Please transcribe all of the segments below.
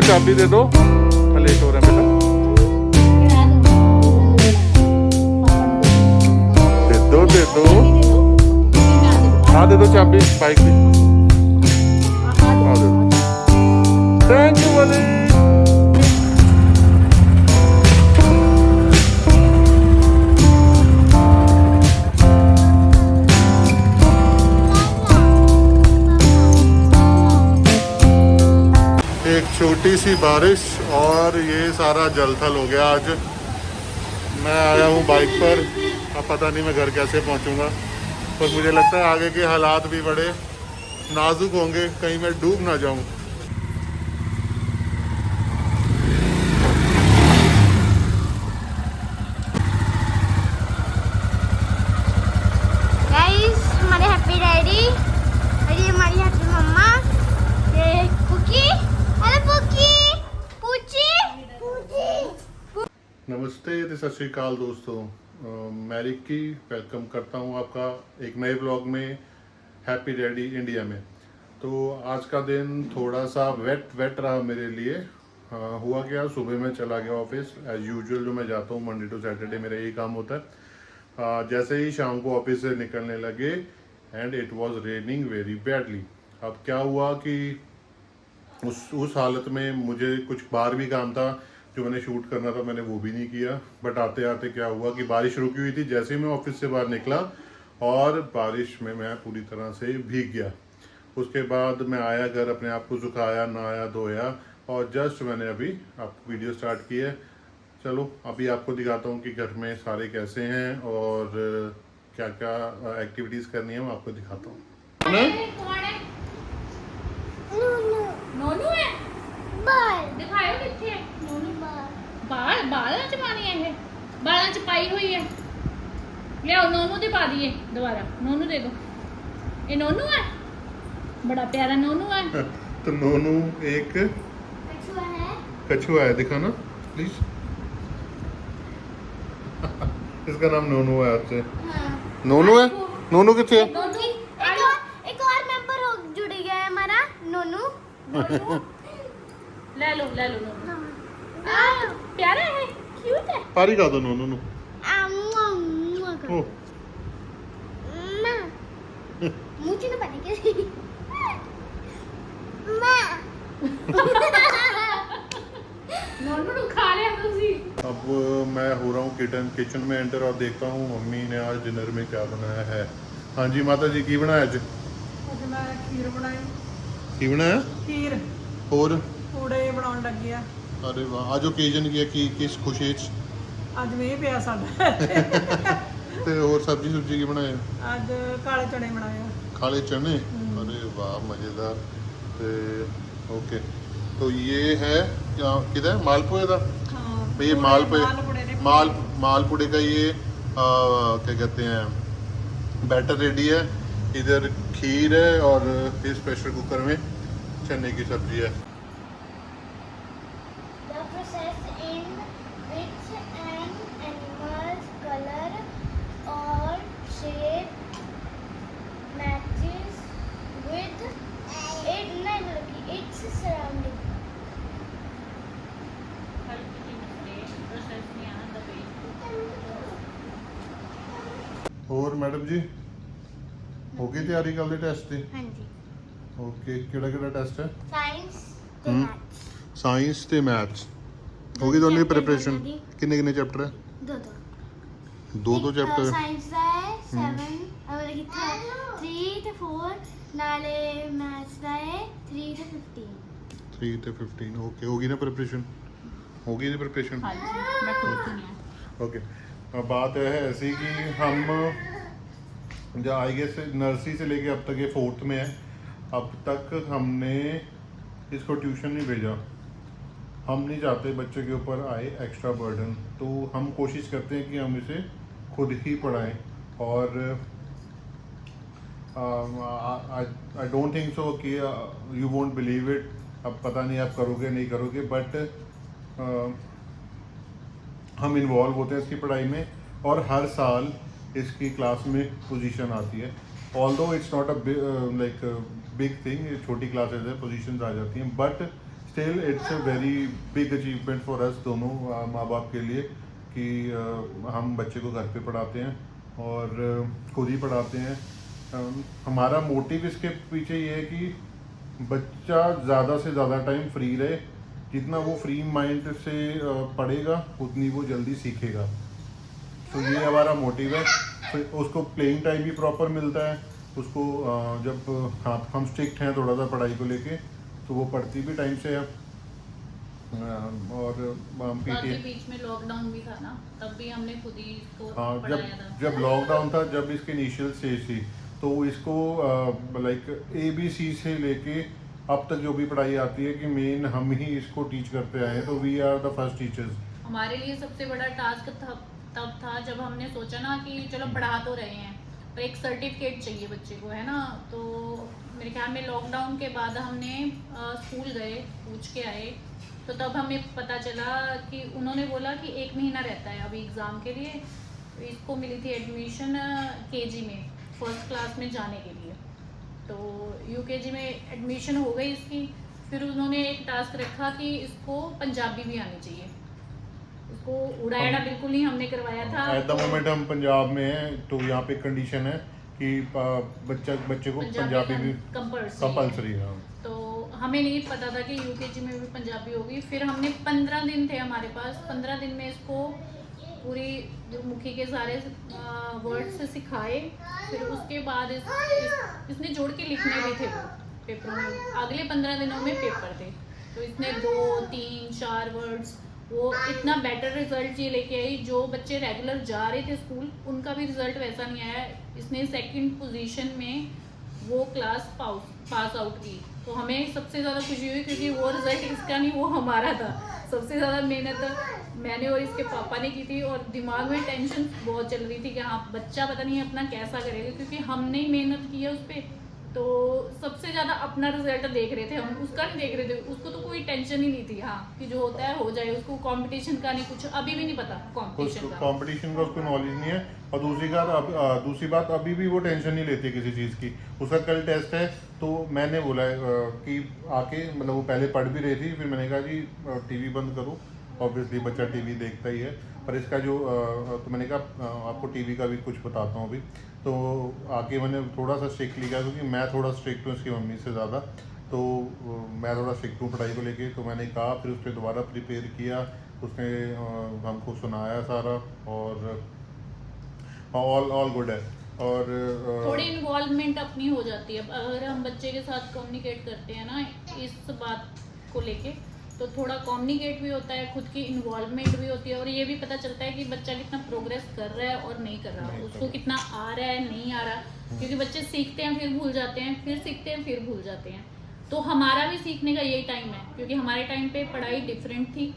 चाबी दे दो, लेट हो रहे हैं बेटा। दे दो हाँ दे दो चाबी बाइक की। हाँ दे दो। Thank you money. एक छोटी सी बारिश और ये सारा जलथल हो गया आज। मैं आया हूँ बाइक पर, अब पता नहीं मैं घर कैसे पहुँचूँगा, पर मुझे लगता है आगे के हालात भी बड़े नाजुक होंगे, कहीं मैं डूब ना जाऊँ। हमारे हैप्पी डैडी और ये हमारी हैप्पी मम्मा, ये पुकी। हेलो पुकी, पूची। नमस्ते, सत श्री अकाल दोस्तों। मैं रिक्की वेलकम करता हूँ आपका एक नए ब्लॉग में हैप्पी डैडी इंडिया में। तो आज का दिन थोड़ा सा वेट रहा मेरे लिए। हुआ क्या, सुबह में चला गया ऑफिस एज यूजुअल, जो मैं जाता हूँ मंडे टू सैटरडे मेरा यही काम होता है। जैसे ही शाम को ऑफिस से निकलने लगे and it was raining very badly. अब क्या हुआ कि उस हालत में मुझे कुछ बाहर भी काम था जो मैंने शूट करना था, मैंने वो भी नहीं किया। बट आते आते क्या हुआ कि बारिश रुकी हुई थी, जैसे ही मैं ऑफिस से बाहर निकला और बारिश में मैं पूरी तरह से भीग गया। उसके बाद मैं आया घर, अपने आप को सुखाया, नहाया धोया और जस्ट मैंने अभी आपको वीडियो स्टार्ट की है। चलो अभी आपको दिखाता हूँ कि घर में सारे कैसे हैं और क्या क्या एक्टिविटीज़ करनी है, मैं आपको दिखाता हूँ। नोनू है बाल दिखाओ किथे है नोनू। बाल बाल च पानी है, ये बालों च पाई हुई है। लियाओ नोनू दे पा दिए दोबारा, नोनू दे दो। ये नोनू है, बड़ा प्यारा नोनू है। तो नोनू एक कछुआ है। कछुआ है, दिखाना प्लीज। इसका नाम नोनू है आज से। हाँ। नोनू है, नोनू कितने है? नोनू एक और मेंबर हो जुड़ गया है हमारा नोनू। ले लो नोनू। प्यारा है, क्यूट है। पारी का दो नोनू नु। ओ मुझे ना पता कैसे नोनू नु खा लिया तुसी। अब मैं हो रहा हूँ किचन में एंटर और देखता हूँ मम्मी ने आज डिनर में क्या बनाया है। हाँ जी माता जी, की बनाया आज? ਅੱਜ ਮੈਂ ਖੀਰ ਬਣਾਈ। की बनाया ਖੀਰ और? ਪੂੜੇ ਬਣਾਉਣ ਲੱਗੀ ਆ। अरे वाह, आज ओकेजन की है कि किस खुशी च? ਅੱਜ ਮੀਂਹ ਪਿਆ ਸਾਡਾ। ते और सब्जी सुब्जी की बनाए? ਅੱਜ ਕਾਲੇ ਚਣੇ ਬਣਾਏ ਆ। काले चने। अरे वाह मजेदार। ते ओके, तो ये है क्या, किधर मालपुए का? ਹਾਂ ये मालपुए, ਮਾਲਪੂੜੇ ਦੇ मालपुड़े का ये क्या कहते हैं, बैटर रेडी है। इधर खीर है और इस प्रेशर कुकर में चने की सब्जी है। The process in which an animal's color or shape matches with its surrounding. और मैडम जी हो गई तैयारी कल दे टेस्ट की? हाँ जी। ओके, केड़ा टेस्ट है? साइंस ते हम्म। मैथ्स। साइंस ते मैथ्स हो गई दोनों chapter प्रिपरेशन? दोनों दी। किन्ने चैप्टर है? दो चैप्टर। साइंस ਦਾ ਹੈ 7 मतलब 3 ਤੇ 4 ਨਾਲੇ ਮੈਥ्स ਦਾ ਹੈ 3 ਤੇ 15। 3 ਤੇ 15 ओके, होगी ना प्रिपरेशन? होगी ना प्रिपरेशन? हाँ जी, मैं खुद सुनिया। ओके, अब बात है ऐसी कि हम जो आई गेस नर्सरी से लेके अब तक ये 4th में है, अब तक हमने इसको ट्यूशन नहीं भेजा। हम नहीं चाहते बच्चे के ऊपर आए एक्स्ट्रा बर्डन, तो हम कोशिश करते हैं कि हम इसे खुद ही पढ़ाएं। और आई डोंट थिंक सो कि यू वोंट बिलीव इट, अब पता नहीं आप करोगे नहीं करोगे, बट हम इन्वॉल्व होते हैं इसकी पढ़ाई में और हर साल इसकी क्लास में पोजीशन आती है। Although it's not a like big thing, छोटी क्लासेज है, पोजीशंस आ जाती हैं, but still it's a very big achievement for us दोनों माँ बाप के लिए कि हम बच्चे को घर पे पढ़ाते हैं और खुद ही पढ़ाते हैं। हमारा मोटिव इसके पीछे ये है कि बच्चा ज़्यादा से ज़्यादा टाइम फ्री रहे, जितना वो फ्री माइंड से पढ़ेगा उतनी वो जल्दी सीखेगा। तो ये हमारा मोटिव है। फिर उसको प्लेइंग टाइम भी प्रॉपर मिलता है उसको। जब हम स्ट्रिक्ट हैं थोड़ा सा पढ़ाई को लेके तो वो पढ़ती भी टाइम से है। और बाकी पीटी बीच में लॉकडाउन भी था ना, तब भी हमने खुद ही इसको हाँ, पढ़ाया था। जब लॉकडाउन था, जब इसकी इनिशियल स्टेज थी, तो इसको लाइक ABC से लेके अब तक जो भी पढ़ाई आती है कि मेन हम ही इसको टीच करते आए हैं। तो we are the first teachers. हमारे लिए सबसे बड़ा टास्क तब था जब हमने सोचा ना कि चलो पढ़ा तो रहे हैं पर एक सर्टिफिकेट चाहिए बच्चे को, है ना। तो मेरे ख्याल में लॉकडाउन के बाद हमने स्कूल गए, पूछ के आए, तो तब हमें पता चला कि उन्होंने बोला कि 1 महीना रहता है अभी एग्ज़ाम के लिए। इसको मिली थी एडमिशन KG में, फर्स्ट क्लास में जाने के लिए। तो UKG में एडमिशन हो गई इसकी। फिर उन्होंने एक टास्क रखा कि इसको पंजाबी भी आनी चाहिए। इसको उड़ाड़ा बिल्कुल नहीं हमने करवाया था। एट द मोमेंट हम पंजाब में हैं, तो यहाँ पे कंडीशन है कि बच्चे को पंजाबी भी कंपल्सरी है। तो हमें नहीं पता था कि UKG में भी पंजाबी होगी। फिर हमने 15 दिन थे हमारे पास, 15 दिन में इसको पूरी गुरुमुखी के सारे वर्ड्स सिखाए। फिर उसके बाद इसने जोड़ के लिखने भी थे वो पेपरों में। अगले 15 दिनों में पेपर थे, तो इसने 2, 3, 4 वर्ड्स, वो इतना बेटर रिजल्ट ये लेके आई। जो बच्चे रेगुलर जा रहे थे स्कूल उनका भी रिजल्ट वैसा नहीं आया। इसने 2nd पोजीशन में वो क्लास पास आउट की। तो हमें सबसे ज़्यादा खुशी हुई क्योंकि वो रिजल्ट इसका नहीं, वो हमारा था। सबसे ज़्यादा मेहनत मैंने और इसके पापा ने की थी, और दिमाग में टेंशन बहुत चल रही थी कि हाँ बच्चा पता नहीं अपना कैसा करेगा, क्योंकि हमने ही मेहनत की है उस पर। तो सबसे ज़्यादा अपना रिजल्ट देख रहे थे हम, उसका नहीं देख रहे थे। उसको तो कोई टेंशन ही नहीं थी, हाँ कि जो होता है हो जाए। उसको कंपटीशन का नहीं, कुछ अभी भी नहीं पता कंपटीशन का उसको नॉलेज नहीं है। और दूसरी बात अभी भी वो टेंशन नहीं लेती किसी चीज़ की। उसका कल टेस्ट है, तो मैंने बोला कि आके, मतलब वो पहले पढ़ भी रही थी, फिर मैंने कहा जी टीवी बंद करो। ऑब्वियसली बच्चा टीवी देखता ही है, पर इसका जो तो मैंने कहा आपको टीवी का भी कुछ बताता हूँ अभी। तो आके मैंने थोड़ा सा स्ट्रिक्ट लिया, क्योंकि मैं थोड़ा स्ट्रिक्ट हूँ इसकी मम्मी से ज़्यादा। तो मैं थोड़ा स्ट्रिक्ट हूँ पढ़ाई को लेके। तो मैंने कहा, फिर उस पर दोबारा प्रिपेयर किया, उसने हमको सुनाया सारा, और ऑल गुड है। और थोड़ी इन्वॉल्वमेंट अपनी हो जाती है अगर हम बच्चे के साथ कम्युनिकेट करते हैं ना इस बात को लेके, तो थोड़ा कम्युनिकेट भी होता है, खुद की इन्वॉल्वमेंट भी होती है, और ये भी पता चलता है कि बच्चा कितना प्रोग्रेस कर रहा है और नहीं कर रहा, उसको कितना आ रहा है नहीं आ रहा। क्योंकि बच्चे सीखते हैं फिर भूल जाते हैं, फिर सीखते हैं फिर भूल जाते हैं। तो हमारा भी सीखने का यही टाइम है, क्योंकि हमारे टाइम पे पढ़ाई डिफरेंट थी।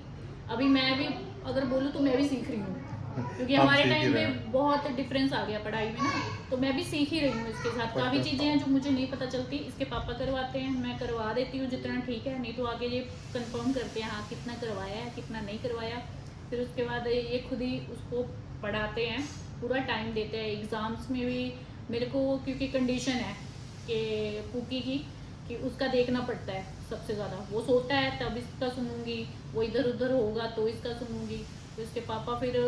अभी मैं भी अगर बोलूँ तो मैं भी सीख रही हूँ, क्योंकि हमारे टाइम पे बहुत डिफरेंस आ गया पढ़ाई में ना। तो मैं भी सीख ही रही हूँ इसके साथ। काफ़ी चीज़ें हैं जो मुझे नहीं पता चलती, इसके पापा करवाते हैं, मैं करवा देती हूँ जितना ठीक है, नहीं तो आगे ये कंफर्म करते हैं हाँ कितना करवाया है कितना नहीं करवाया। फिर उसके बाद ये खुद ही उसको पढ़ाते हैं, पूरा टाइम देते हैं। एग्ज़ाम्स में भी मेरे को, क्योंकि कंडीशन है कि पुकी की कि उसका देखना पड़ता है सबसे ज़्यादा। वो सोता है तब इसका सुनूंगी, वो इधर उधर होगा तो इसका सुनूंगी। तो इसके पापा फिर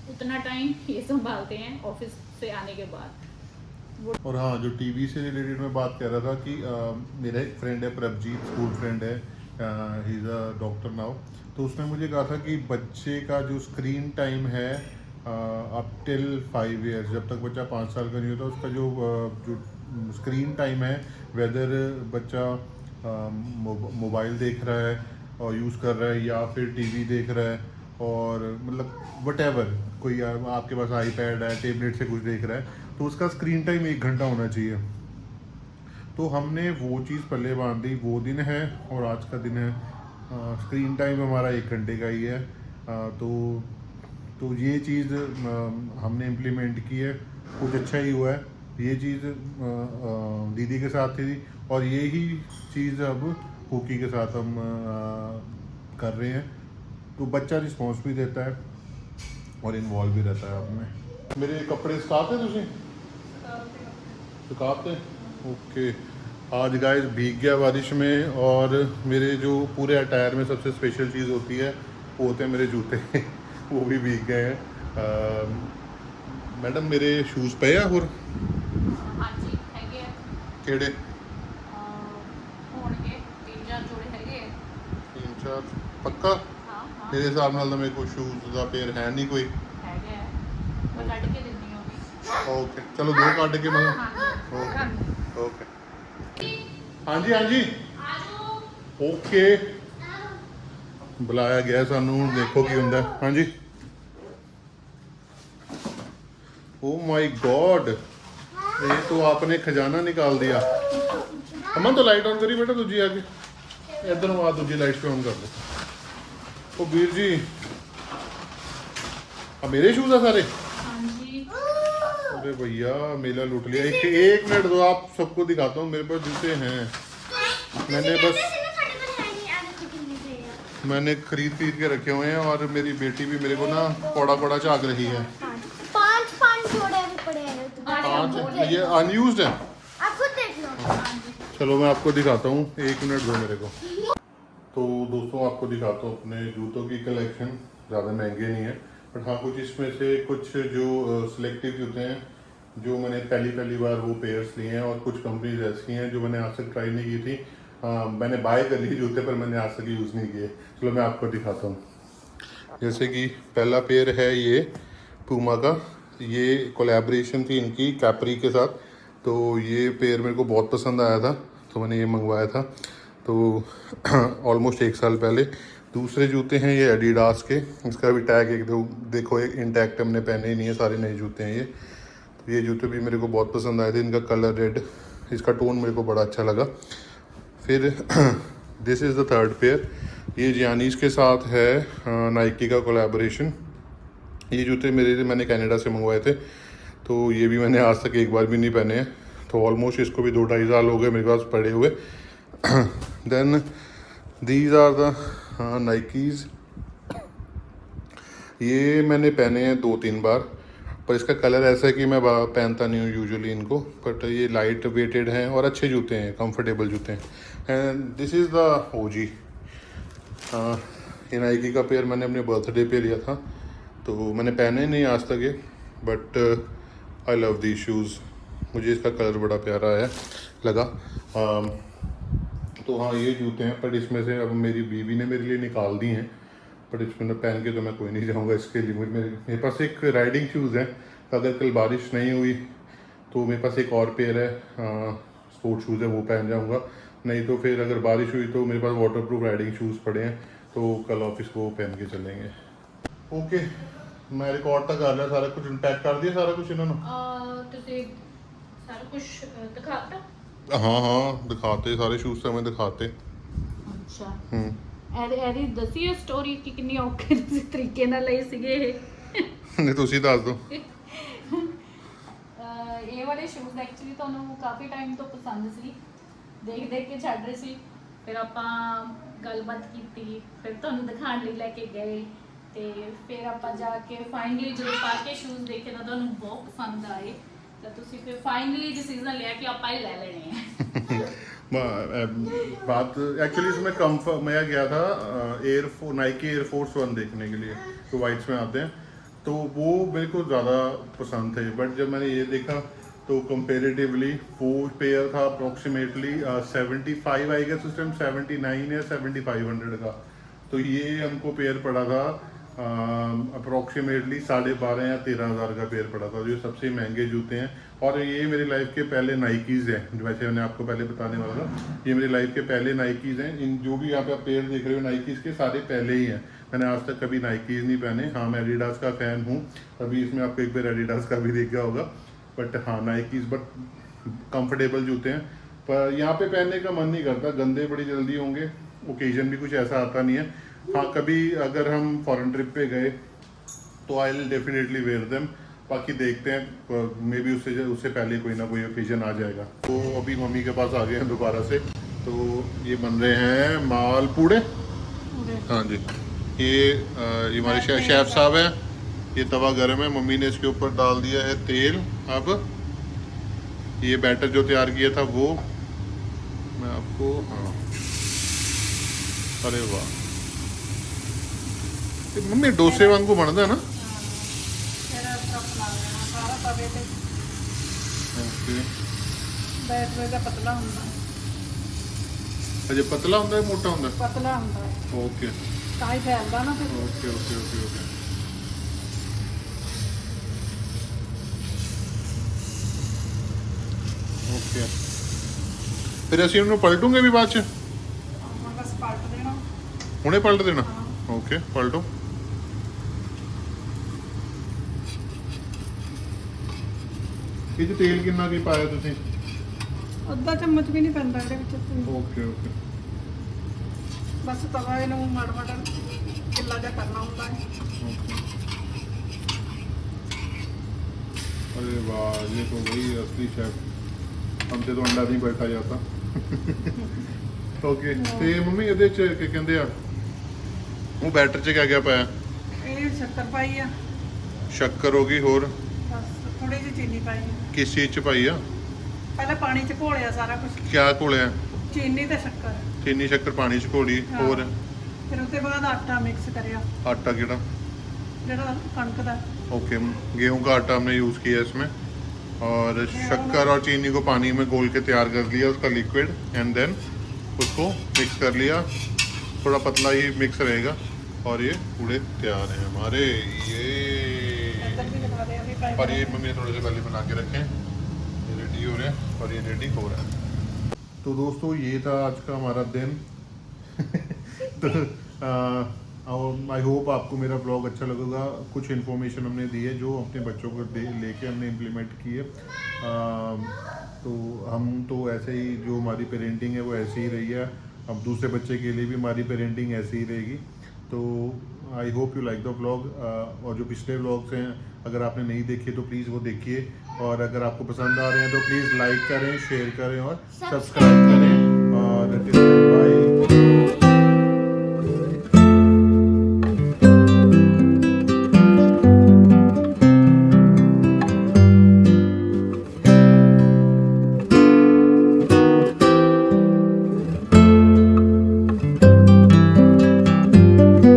उतना टाइम ये संभालते हैं ऑफिस से आने के बाद। और हाँ, जो टीवी से रिलेटेड मैं बात कर रहा था कि मेरा एक फ्रेंड है प्रभजीत, स्कूल फ्रेंड है, he is a doctor now. तो उसने मुझे कहा था कि बच्चे का जो स्क्रीन टाइम है अप टिल 5 ईयर्स, जब तक बच्चा 5 साल का नहीं होता, उसका जो स्क्रीन टाइम है, वेदर बच्चा मोबाइल देख रहा है और यूज़ कर रहा है या फिर टीवी देख रहा है, और मतलब वटेवर, कोई आपके पास आईपैड है, टेबलेट से कुछ देख रहा है, तो उसका स्क्रीन टाइम 1 घंटा होना चाहिए। तो हमने वो चीज़ पल्ले बांध दी। वो दिन है और आज का दिन है, स्क्रीन टाइम हमारा 1 घंटे का ही है। तो ये चीज़ हमने इम्प्लीमेंट की है, कुछ अच्छा ही हुआ है। ये चीज़ दीदी के साथ थी, और यही चीज़ अब कुकी के साथ हम कर रहे हैं। तो बच्चा रिस्पॉन्स भी देता है और इन्वॉल्व भी रहता है आप में। मेरे कपड़े सुखाते तुझे? सुखाते? ओके। आज गाइस भीग गया बारिश में, और मेरे जो पूरे अटायर में सबसे स्पेशल चीज़ होती है वो होते हैं मेरे जूते वो भी भीग गए हैं। मैडम मेरे शूज़ पे या और हाँ जी हैगे आ। केड़े होणगे 3-4 जोड़े हैगे आ। 3-4 पक्का? हाँ हाँ मेरे हिसाब नाल तो मेरे को शूज़ का पेयर है नहीं कोई। हैगे आ। मैं कट के दिंदी हूँ। ओके चलो दो काट के मतलब। हाँ ओके हाँ जी हाँ जी आजो ओके बुलाया गया सानू, देखो की हुंदा है। हाँ जी ओ माय गॉड, ये तो आपने खजाना निकाल दिया। अमन तो लाइट ऑन करी बेटा, दूजी आके इधर आ, दूजी लाइट पे ऑन कर दो। ओ वीर जी अब मेरे शूज है सारे। हाँ जी अरे भैया मेला लूट लिया। एक मिनट दो, आप सबको दिखाता हूँ मेरे पास जूते हैं। मैंने बस मैंने खरीद के रखे हुए हैं, और मेरी बेटी भी मेरे को ना कौड़ा कौड़ा झाँक रही है। 5 जोड़े अभी पड़े हैं तो 5 ये अनयूज्ड है। आप खुद देख लो। चलो मैं आपको दिखाता हूँ, 1 मिनट दो मेरे को। तो दोस्तों आपको दिखाता हूँ अपने जूतों की कलेक्शन। ज़्यादा महंगे नहीं है, बट हाँ कुछ इसमें से कुछ जो सिलेक्टिव जूते हैं जो मैंने पहली बार वो पेयर्स लिए हैं, और कुछ कंपनीज ऐसी हैं जो मैंने आज तक ट्राई नहीं की थी। मैंने बाय कर ली जूते, पर मैंने आज तक यूज़ नहीं किए। चलो मैं आपको दिखाता हूँ। जैसे कि पहला पेयर है ये पूमा का, ये कोलैबोरेशन थी इनकी कैपरी के साथ, तो ये पेयर मेरे को बहुत पसंद आया था, तो मैंने ये मंगवाया था। तो ऑलमोस्ट 1 साल पहले। दूसरे जूते हैं ये एडिडास के, इसका भी टैग एक दो देखो, एक इंटैक्ट हमने पहने ही नहीं है, सारे नए जूते हैं ये। तो ये जूते भी मेरे को बहुत पसंद आए थे, इनका कलर रेड, इसका टोन मेरे को बड़ा अच्छा लगा। फिर this is the third pair, ये जियानीज़ के साथ है नाइकी का कोलैबोरेशन। ये जूते मैंने कनाडा से मंगवाए थे, तो ये भी मैंने आज तक एक बार भी नहीं पहने हैं। तो ऑलमोस्ट इसको भी 2-2.5 साल हो गए मेरे पास पड़े हुए। देन दीज आर द नाइकीज़, ये मैंने पहने हैं 2-3 बार, पर इसका कलर ऐसा है कि मैं पहनता नहीं हूँ यूजुअली इनको, बट ये लाइट वेटेड हैं और अच्छे जूते हैं, कंफर्टेबल जूते हैं। And this is the OG, ये नाइकी का पेयर मैंने अपने बर्थडे पे लिया था, तो मैंने पहने नहीं आज तक ये, but I love the shoes. मुझे इसका कलर बड़ा प्यारा है लगा। तो हाँ ये जूते हैं, पर इसमें से अब मेरी बीवी ने मेरे लिए निकाल दी हैं, बट इसमें पहन के तो मैं कोई नहीं जाऊँगा। इसके लिए मेरे पास एक राइडिंग शूज़ है, अगर कल बारिश नहीं हुई तो मेरे पास एक और पेयर है स्पोर्ट शूज़ है, वो पहन जाऊँगा। नहीं तो फिर अगर बारिश हुई तो मेरे पास वाटरप्रूफ राइडिंग शूज़ पड़े हैं, तो कल ऑफिस को पहन के चलेंगे। ओके मैं रिकॉर्ड तक कर लिया, सारा कुछ पैक कर दिया, सारा कुछ इन्होंने। ਤੁਸੀਂ ਸਾਰਾ ਕੁਝ ਦਿਖਾਤਾ। हाँ दिखाते सारे शूज़ तो हमें दिखाते। ਅੱਛਾ ਇਹਦੀ ਦੱਸੀ ਸਟੋਰੀ ਕਿ ਕਿੰਨੀ ਔਖੇ ਤੁਸੀਂ ਤਰੀਕੇ ਨਾਲ ਲਈ ਸੀਗੇ ਇਹ। नहीं तुसी दस दो। ਇਹ ਵਾਲੇ ਸ਼ੂਜ਼ ਐਕਚੁਅਲੀ ਤੁਹਾਨੂੰ ਕਾਫੀ ਟਾਈਮ ਤੋਂ ਪਸੰਦ ਸੀ, ਦੇਖ ਕੇ ਛੱਡ ਰਹੇ ਸੀ, ਫਿਰ ਆਪਾਂ ਗੱਲਬਾਤ ਕੀਤੀ, ਫਿਰ ਤੁਹਾਨੂੰ ਦਿਖਾਉਣ ਲਈ ਲੈ ਕੇ ਗਏ, ਤੇ ਫਿਰ ਆਪਾਂ ਜਾ ਕੇ ਫਾਈਨਲੀ ਜਦੋਂ ਪਾ ਕੇ ਸ਼ੂਜ਼ ਦੇਖੇ ਤਾਂ ਤੁਹਾਨੂੰ ਬਹੁਤ ਪਸੰਦ ਆਏ, ਤਾਂ ਤੁਸੀਂ ਫਿਰ ਫਾਈਨਲੀ ਡਿਸੀਜਨ ਲਿਆ ਕਿ ਆਪਾਂ ਇਹ ਲੈ ਲੈਣੇ ਆ। बात एक्चुअली इसमें कम्फर्ट, मैं गया था नाइकी एयरफोर्स 1 देखने के लिए, तो वाइट्स में आते हैं, तो वो मेरे को ज़्यादा पसंद थे। बट जब मैंने ये देखा तो कंपेरेटिवली वो पेयर था अप्रॉक्सीमेटली 75 आई गेस उस टाइम, 79 या 7500 का, तो ये हमको पेयर पड़ा था अप्रॉक्सीमेटली 12.5 या 13,000 का पेयर पड़ा था, जो सबसे महंगे जूते हैं। और ये मेरी लाइफ के पहले नाइकीज़ हैं, वैसे मैंने आपको पहले बताने वाला था, ये मेरी लाइफ के पहले नाइकीज़ हैं। इन जो भी यहाँ पे आप पेयर देख रहे हो नाइकीज़ के, सारे पहले ही हैं। मैंने आज तक कभी नाइकीज़ नहीं पहने। हाँ मैं एडिडास का फ़ैन हूँ, अभी इसमें आपको एक बार एडिडास का भी दिख गया होगा, बट हाँ नाइकीज़ बट कंफर्टेबल जूते हैं, पर यहाँ पे पहनने का मन नहीं करता, गंदे बड़ी जल्दी होंगे, ओकेजन भी कुछ ऐसा आता नहीं है। हाँ कभी अगर हम फॉरेन ट्रिप पे गए तो I will definitely wear them, बाकी देखते हैं मे बी उससे पहले कोई ना कोई ओकेजन आ जाएगा। तो अभी मम्मी के पास आ गए हैं दोबारा से, तो ये बन रहे हैं मालपूड़े। हाँ जी ये हमारे शेफ साहब हैं, ये तवा गर्म है, मम्मी ने इसके ऊपर डाल दिया है तेल। अब ये बैटर जो तैयार किया था वो, मैं आपको हाँ अरे वाह ये मम्मी डोसे वांगू बनता है ना ਫਿਰ ਟਰਪ ਲਾ ਦੇਣਾ ਸਾਰਾ ਤਵੇ ਤੇ ओके ਬੈਠ ਵੇ ਦਾ ਪਤਲਾ ਹੁੰਦਾ अजे पतला होता है मोटा होता ਪਤਲਾ ਹੁੰਦਾ ਹੈ है ओके ਤਾਂ ਹੀ ਫੈਲਦਾ ਨਾ ਫਿਰ okay okay okay okay okay फिर ਅਸੀਂ ਉਹਨੂੰ ਪਲਟੂਗੇ ਵੀ ਬਾਅਦ ਚ ਹੁਣ ਬਸ ਪਲਟ ਦੇਣਾ ਹੁਣੇ ਪਲਟ ਦੇਣਾ ਹਾਂ। ਓਕੇ ਪਲਟੋ ਇਹ 'ਚ ਤੇਲ ਕਿੰਨਾ ਕੀ ਪਾਇਆ ਤੁਸੀਂ ਅੱਧਾ ਚਮਚ ਵੀ ਨਹੀਂ ਪੈਂਦਾ ਇਹਦੇ ਵਿੱਚ ਓਕੇ ਓਕੇ ਬਸ ਤਵਾ ਇਹਨੂੰ ਮਾੜਾ ਮਾੜਾ ਗਿੱਲਾ ਜਿਹਾ ਕਰਨਾ ਹੁੰਦਾ ਹੈ अरे वाह ये तो वही असली शेफ हमसे तो अंडा नहीं बैठा जाता ओके ਤੇ ਮੰਮੀ ਇਹਦੇ ਚ ਕੀ ਕਹਿੰਦੇ ਆ ਉਹ ਬੈਟਰ ਚ ਕਿਆ ਪਾਇਆ ਇਹ ਸ਼ੱਕਰ ਪਾਈ ਆ ਸ਼ੱਕਰ ਹੋ ਗਈ ਹੋਰ ਬਸ ਥੋੜੀ ਜਿਹੀ ਚੀਨੀ ਪਾਈ ਆ ਕਿਸ ਚੀਜ਼ ਚ ਪਾਈ ਆ ਪਹਿਲਾਂ ਪਾਣੀ ਚ ਘੋਲਿਆ ਸਾਰਾ ਕੁਝ ਕਿਆ ਘੋਲਿਆ ਚੀਨੀ ਤੇ ਸ਼ੱਕਰ ਚੀਨੀ ਸ਼ੱਕਰ ਪਾਣੀ ਚ ਘੋਲੀ ਹਾਂ। ਹੋਰ ਫਿਰ उसके बाद आटा मिक्स करिया आटा केड़ा जेड़ा कणक दा ओके गेहूं का आटा हमने यूज़ किया इसमें और शक्कर और चीनी को पानी में घोल के तैयार कर लिया उसका लिक्विड एंड देन उसको मिक्स कर लिया थोड़ा पतला ही मिक्स रहेगा और ये पूरे तैयार हैं हमारे ये इधर भी लगा दे अभी और ये मम्मी थोड़े से पहले बना के रखें ये रेडी हो रहे हैं और ये रेडी हो रहा है तो दोस्तों ये था आज का हमारा दिन तो आई होप आपको मेरा ब्लॉग अच्छा लगेगा कुछ इन्फॉर्मेशन हमने दी है जो अपने बच्चों को लेके हमने इम्प्लीमेंट की है तो हम तो ऐसे ही जो हमारी पेरेंटिंग है वो ऐसे ही रही है अब दूसरे बच्चे के लिए भी हमारी पेरेंटिंग ऐसी ही रहेगी तो I hope you like the blog और जो पिछले ब्लॉग्स हैं अगर आपने नहीं देखे तो प्लीज़ वो देखिए और अगर आपको पसंद आ रहे हैं तो प्लीज़ लाइक करें शेयर करें और सब्सक्राइब करें और